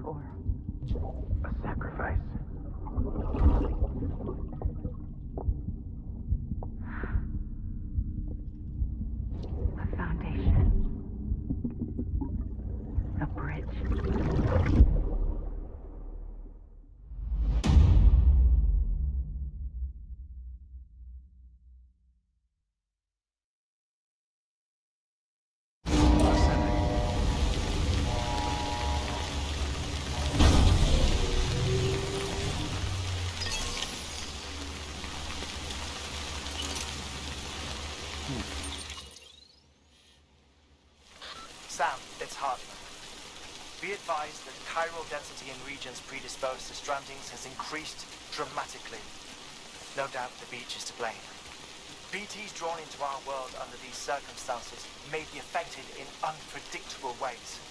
for? A sacrifice. A foundation. A bridge. Sam, it's Hardman. Be advised that chiral density in regions predisposed to strandings has increased dramatically. No doubt the beach is to blame. BTs drawn into our world under these circumstances may be affected in unpredictable ways.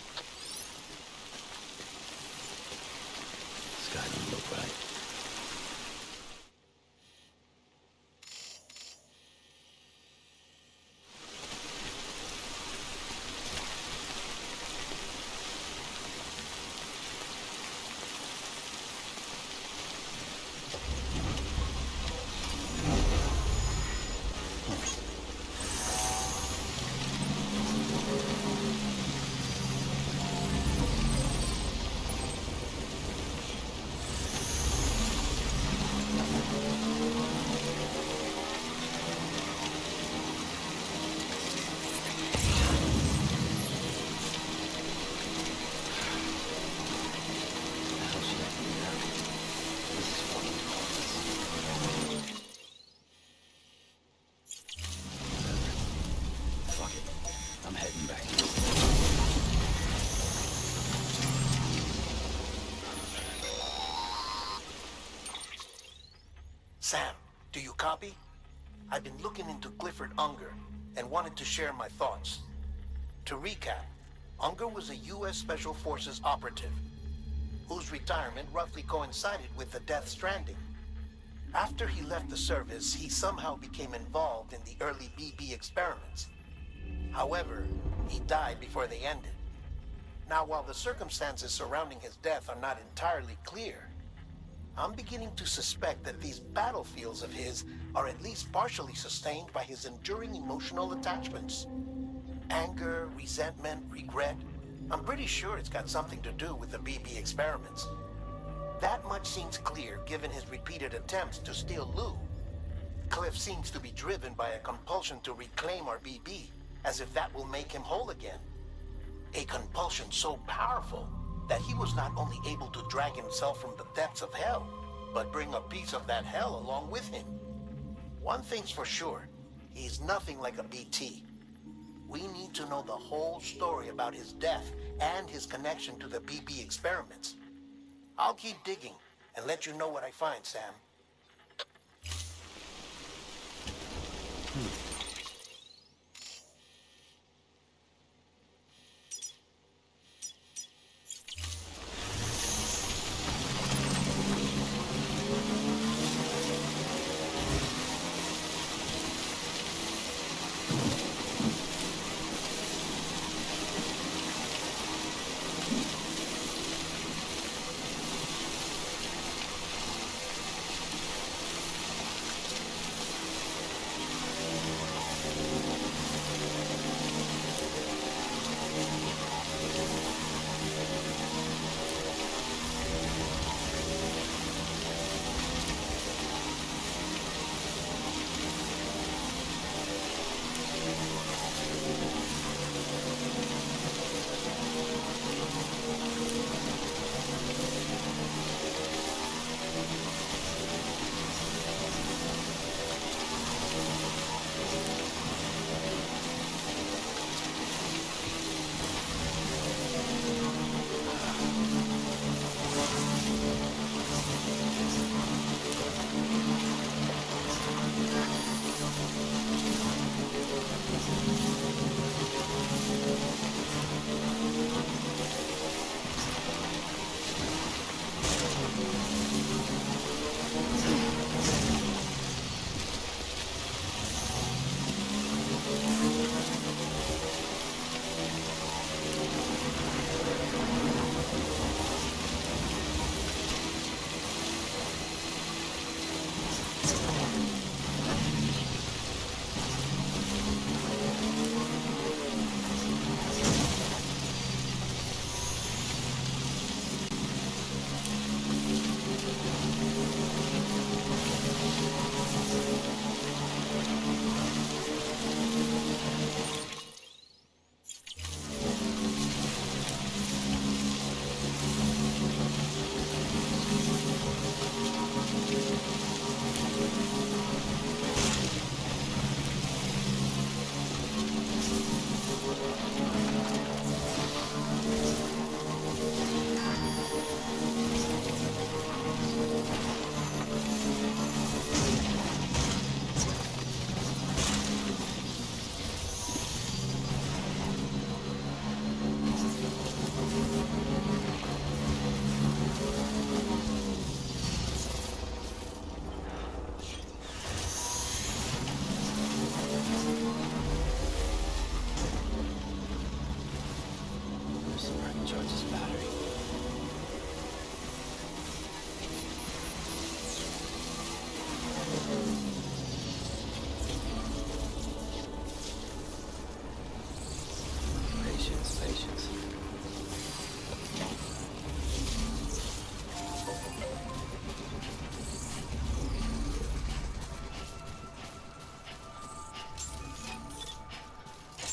This guy don't look right. Sam, do you copy? I've been looking into Clifford Unger and wanted to share my thoughts. To recap, Unger was a U.S. Special Forces operative whose retirement roughly coincided with the death Stranding. After he left the service, he somehow became involved in the early BB experiments. However, he died before they ended. Now, while the circumstances surrounding his death are not entirely clear, I'm beginning to suspect that these battlefields of his are at least partially sustained by his enduring emotional attachments. Anger, resentment, regret. I'm pretty sure it's got something to do with the BB experiments. That much seems clear given his repeated attempts to steal Lou. Cliff seems to be driven by a compulsion to reclaim our BB, as if that will make him whole again. A compulsion so powerful that he was not only able to drag himself from the depths of hell, but bring a piece of that hell along with him. One thing's for sure, he's nothing like a BT. We need to know the whole story about his death and his connection to the BB experiments. I'll keep digging and let you know what I find, Sam.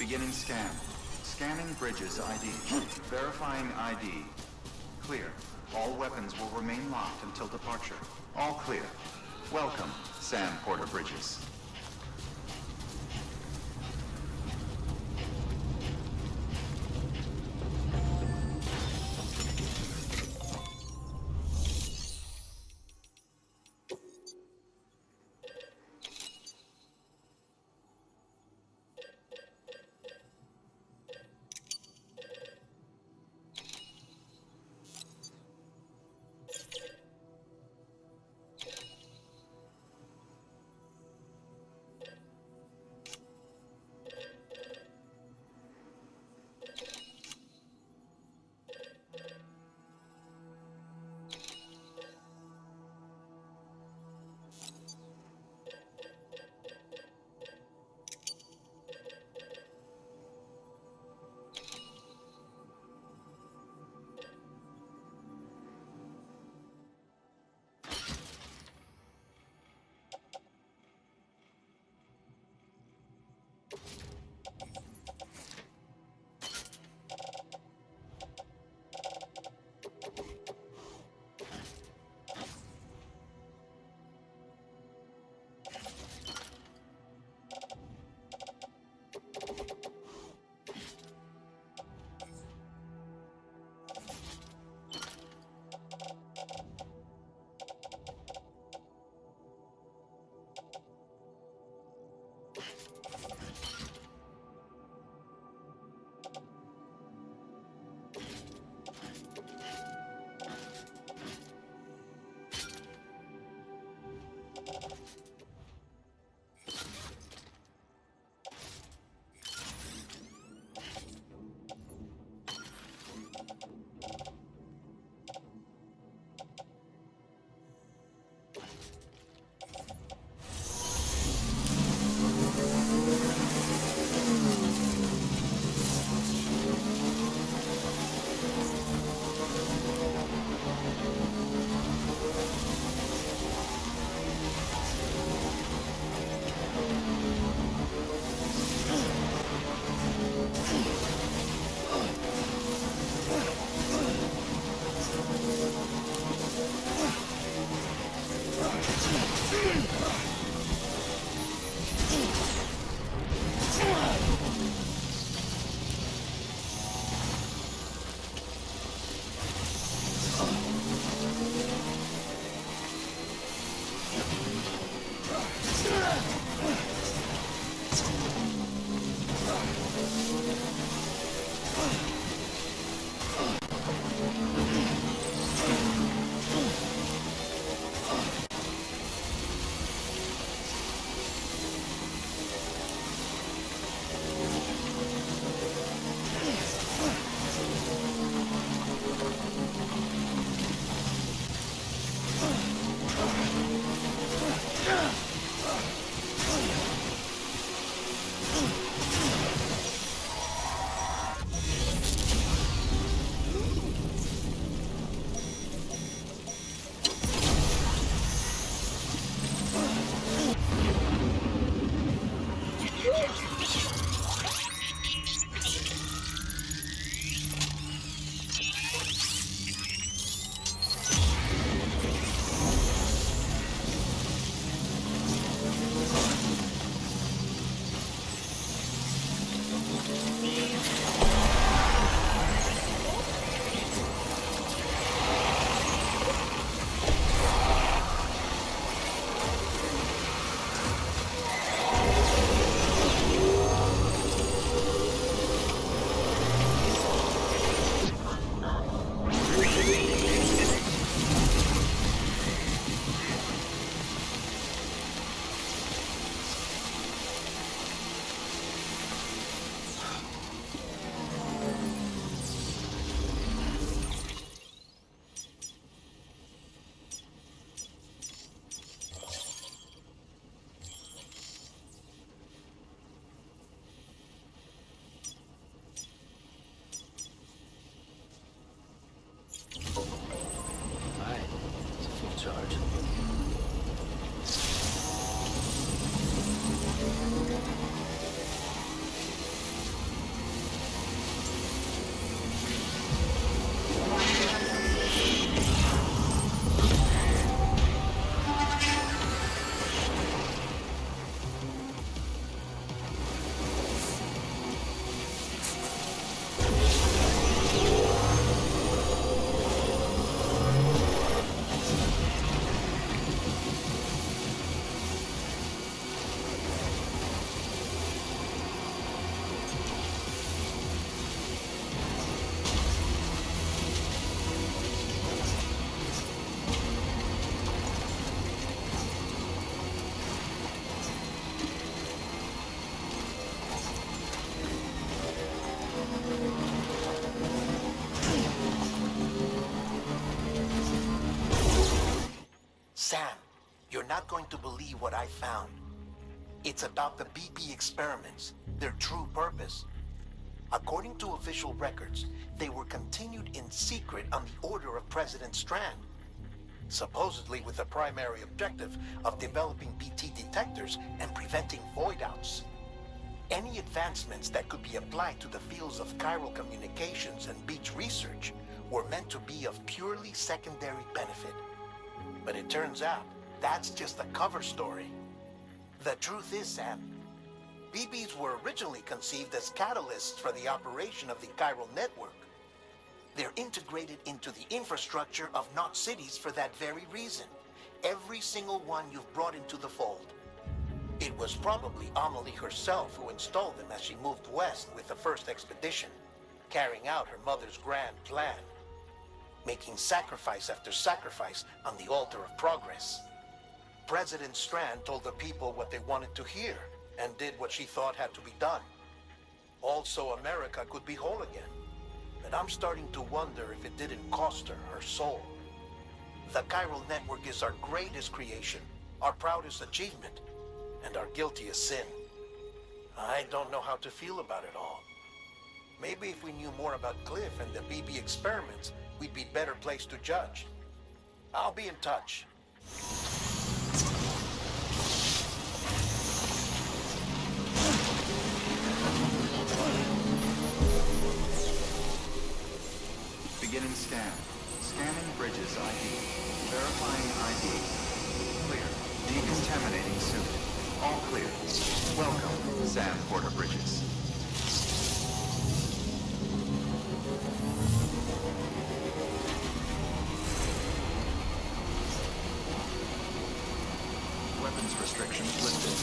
Beginning scan. Scanning bridges ID. Verifying ID. Clear. All weapons will remain locked until departure. All clear. Welcome, Sam Porter Bridges. Sam, you're not going to believe what I found. It's about the BP experiments, their true purpose. According to official records, they were continued in secret on the order of President Strand, supposedly with the primary objective of developing BT detectors and preventing void-outs. Any advancements that could be applied to the fields of chiral communications and beach research were meant to be of purely secondary benefit. But it turns out, that's just a cover story. The truth is, Sam, BBs were originally conceived as catalysts for the operation of the chiral network. They're integrated into the infrastructure of Knot cities for that very reason. Every single one you've brought into the fold. It was probably Amelie herself who installed them as she moved west with the first expedition, carrying out her mother's grand plan, making sacrifice after sacrifice on the altar of progress. President Strand told the people what they wanted to hear and did what she thought had to be done. Also, America could be whole again. But I'm starting to wonder if it didn't cost her her soul. The chiral network is our greatest creation, our proudest achievement, and our guiltiest sin. I don't know how to feel about it all. Maybe if we knew more about Cliff and the BB experiments, we'd be better placed to judge. I'll be in touch. Beginning scan. Scanning bridges ID. Verifying ID. Clear. Decontaminating suit. All clear. Welcome, Sam Porter Bridges. Weapons restrictions lifted.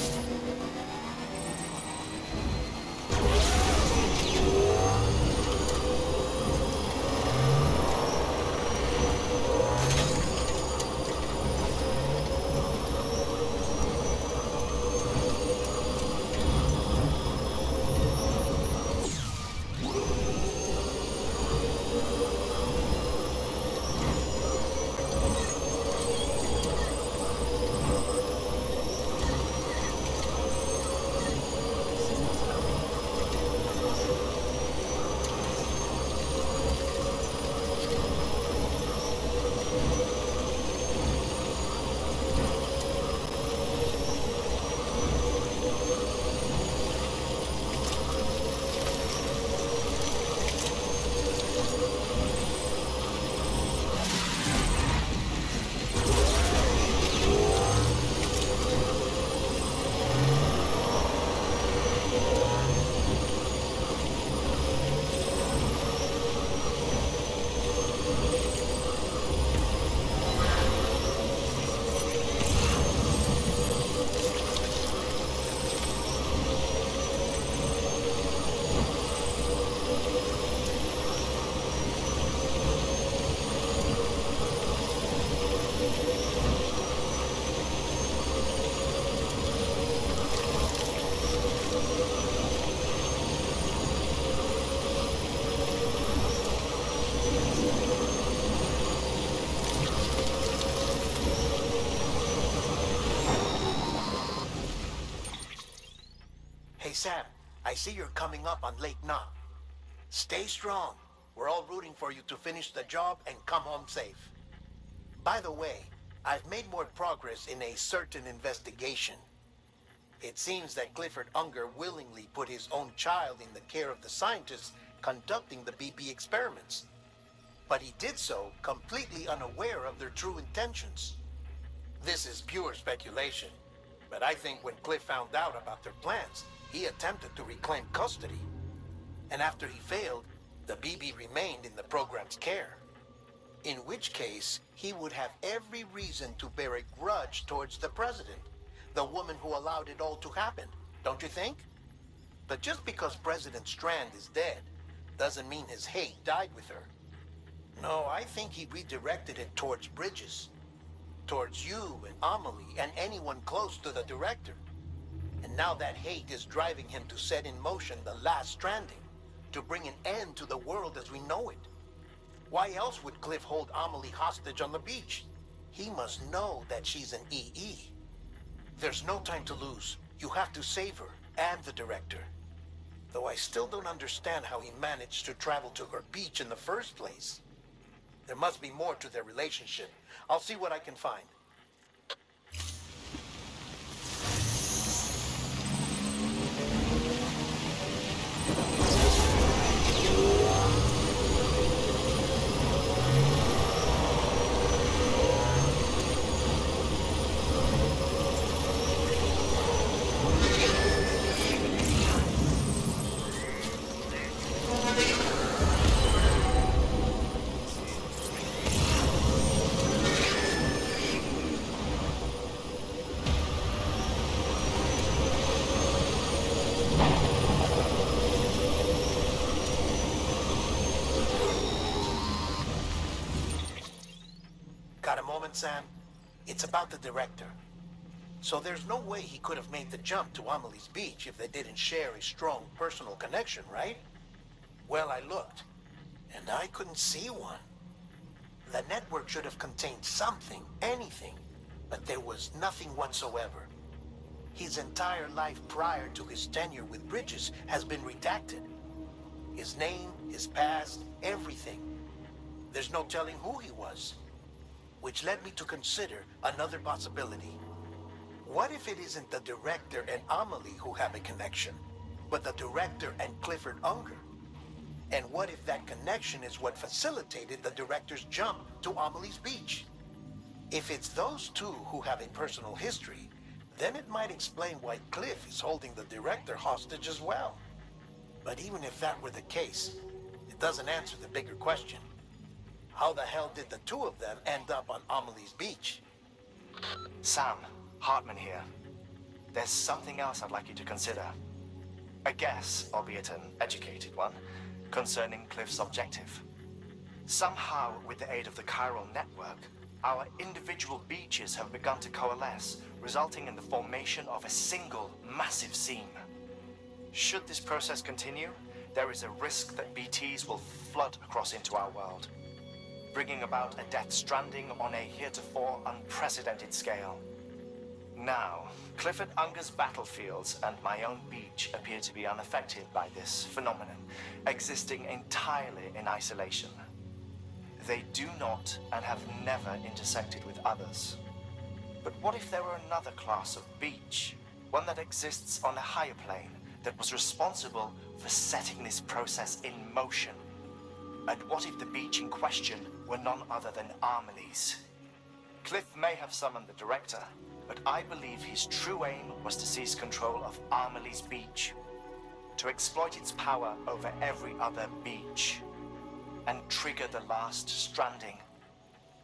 Hey Sam, I see you're coming up on Lake Knot. Stay strong. We're all rooting for you to finish the job and come home safe. By the way, I've made more progress in a certain investigation. It seems that Clifford Unger willingly put his own child in the care of the scientists conducting the BP experiments. But he did so completely unaware of their true intentions. This is pure speculation, but I think when Cliff found out about their plans, he attempted to reclaim custody. And after he failed, the BB remained in the program's care. In which case, he would have every reason to bear a grudge towards the president, the woman who allowed it all to happen, don't you think? But just because President Strand is dead, doesn't mean his hate died with her. No, I think he redirected it towards Bridges. Towards you and Amelie and anyone close to the director. And now that hate is driving him to set in motion the last Stranding, to bring an end to the world as we know it. Why else would Cliff hold Amelie hostage on the beach? He must know that she's an EE. There's no time to lose. You have to save her and the director. Though I still don't understand how he managed to travel to her beach in the first place. There must be more to their relationship. I'll see what I can find. Got a moment, Sam? It's about the director. So there's no way he could have made the jump to Amelie's beach if they didn't share a strong personal connection, right? Well, I looked, and I couldn't see one. The network should have contained something, anything, but there was nothing whatsoever. His entire life prior to his tenure with Bridges has been redacted. His name, his past, everything. There's no telling who he was. Which led me to consider another possibility. What if it isn't the director and Amelie who have a connection, but the director and Clifford Unger? And what if that connection is what facilitated the director's jump to Amelie's beach? If it's those two who have a personal history, then it might explain why Cliff is holding the director hostage as well. But even if that were the case, it doesn't answer the bigger question. How the hell did the two of them end up on Amelie's beach? Sam, Hartman here. There's something else I'd like you to consider. A guess, albeit an educated one, concerning Cliff's objective. Somehow, with the aid of the chiral network, our individual beaches have begun to coalesce, resulting in the formation of a single massive seam. Should this process continue, there is a risk that BTs will flood across into our world, bringing about a death stranding on a heretofore unprecedented scale. Now, Clifford Unger's battlefields and my own beach appear to be unaffected by this phenomenon, existing entirely in isolation. They do not and have never intersected with others. But what if there were another class of beach, one that exists on a higher plane, that was responsible for setting this process in motion? And what if the beach in question were none other than Amelie's? Cliff may have summoned the director, but I believe his true aim was to seize control of Amelie's beach, to exploit its power over every other beach, and trigger the last stranding.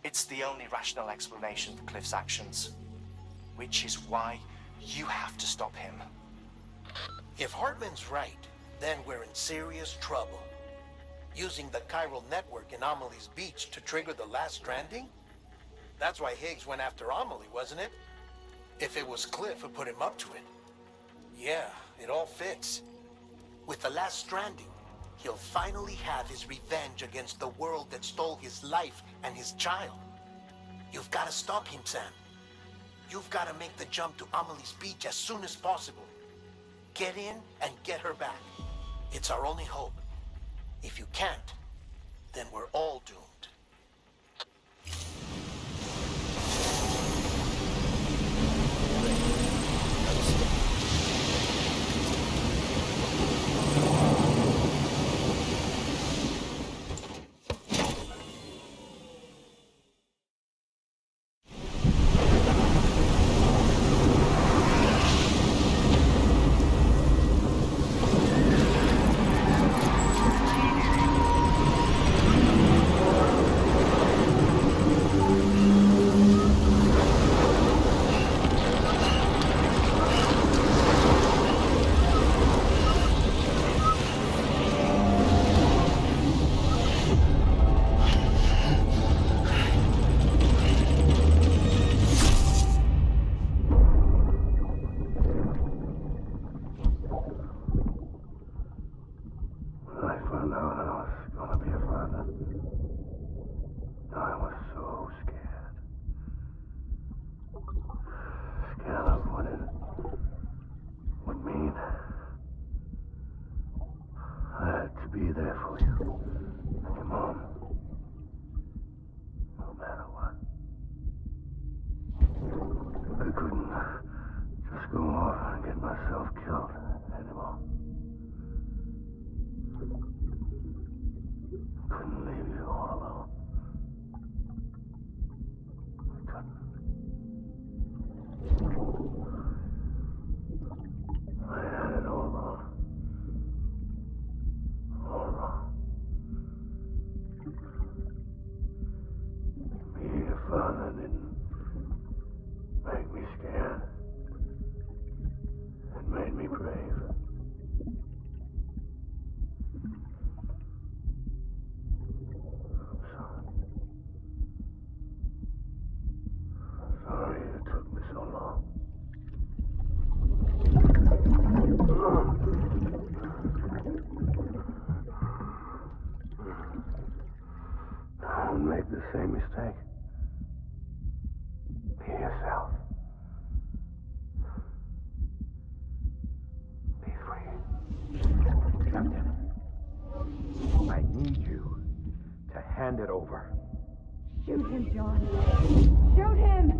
It's the only rational explanation for Cliff's actions, which is why you have to stop him. If Hartman's right, then we're in serious trouble. Using the chiral network in Amelie's beach to trigger the last stranding? That's why Higgs went after Amelie, wasn't it? If it was Cliff who put him up to it. Yeah, it all fits. With the last stranding, he'll finally have his revenge against the world that stole his life and his child. You've got to stop him, Sam. You've got to make the jump to Amelie's beach as soon as possible. Get in and get her back. It's our only hope. If you can't, then we're all doomed. father didn't make me scared. It made me brave. I'm sorry. Sorry it took me so long. Don't make the same mistake. Be yourself. Be free. Captain, I need you to hand it over. Shoot him, John. Shoot him!